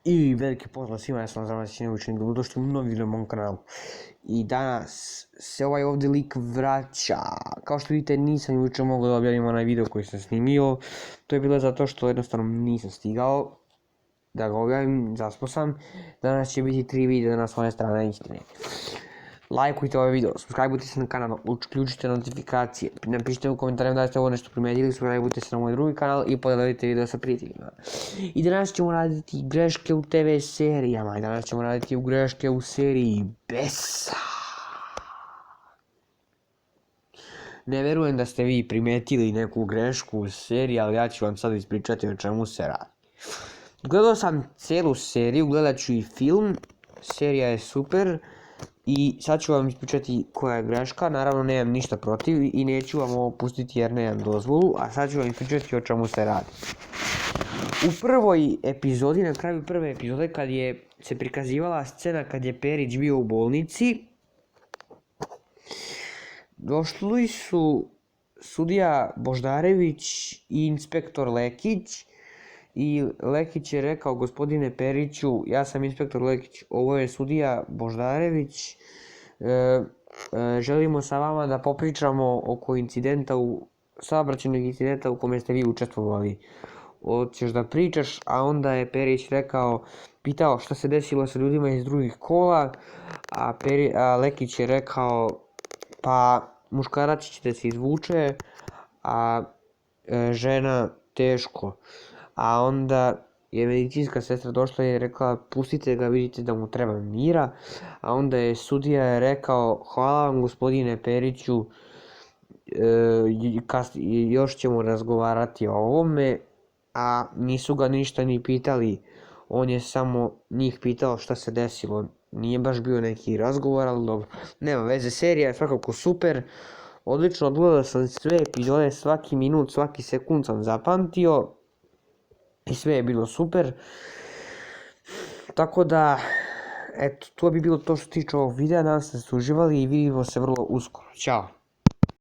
I veliki pozdrav svima, ja sam Zamaćin Učenik, dobrodošli u novi video na mom kanalu. I danas se ovaj ovdje lik vraća. Kao što vidite, nisam jučer mogao da objavim onaj video koji sam snimio. To je bilo zato što jednostavno nisam stigao da ga objavim, zaspao sam. Danas će biti 3 videa na svoje strane istine. Lajkujte ovaj video, subscribeujte se na kanal, uključite notifikacije, napišite u komentarima da ste ovo nešto primetili, subscribeujte se na moj drugi kanal i podijelite video sa prijateljima. I danas ćemo raditi greške u TV serijama, i danas ćemo raditi greške u seriji Besa. Ne verujem da ste vi primetili neku grešku u seriji, ali ja ću vam sad ispričati o čemu se radi. Gledao sam cijelu seriju, gledat ću i film, serija je super. I sad ću vam ispričati koja je greška, naravno nemam ništa protiv i neću vam ovo pustiti jer nemam dozvolu, a sad ću vam ispričati o čemu se radi. U prvoj epizodi, na kraju prve epizode, kad je se prikazivala scena kad je Perić bio u bolnici, došli su sudija Boždarević i inspektor Lekić. I Lekić je rekao: gospodine Periću, ja sam inspektor Lekić, ovo je sudija Boždarević, želimo sa vama da popričamo oko saobraćajnog incidenta u kome ste vi učestvovali. Hoćeš da pričaš? A onda je Perić pitao šta se desilo sa ljudima iz drugih kola, a Lekić je rekao: pa muškarac će da se izvuče, a žena teško. A onda je medicinska sestra došla i rekla: pustite ga, vidite da mu treba mira. A onda je sudija rekao: hvala vam gospodine Periću, još ćemo razgovarati o ovome. A nisu ga ništa ni pitali, on je samo njih pitao šta se desilo. Nije baš bio neki razgovor, ali dobro, nema veze, serija je svakako super. Odlično, odgledao sam sve epizode, svaki minut, svaki sekund sam zapamtio. I sve je bilo super. Tako da, eto, to bi bilo to što se tiče ovog videa. Nadam se da ste uživali i vidimo se vrlo uskoro. Ćao!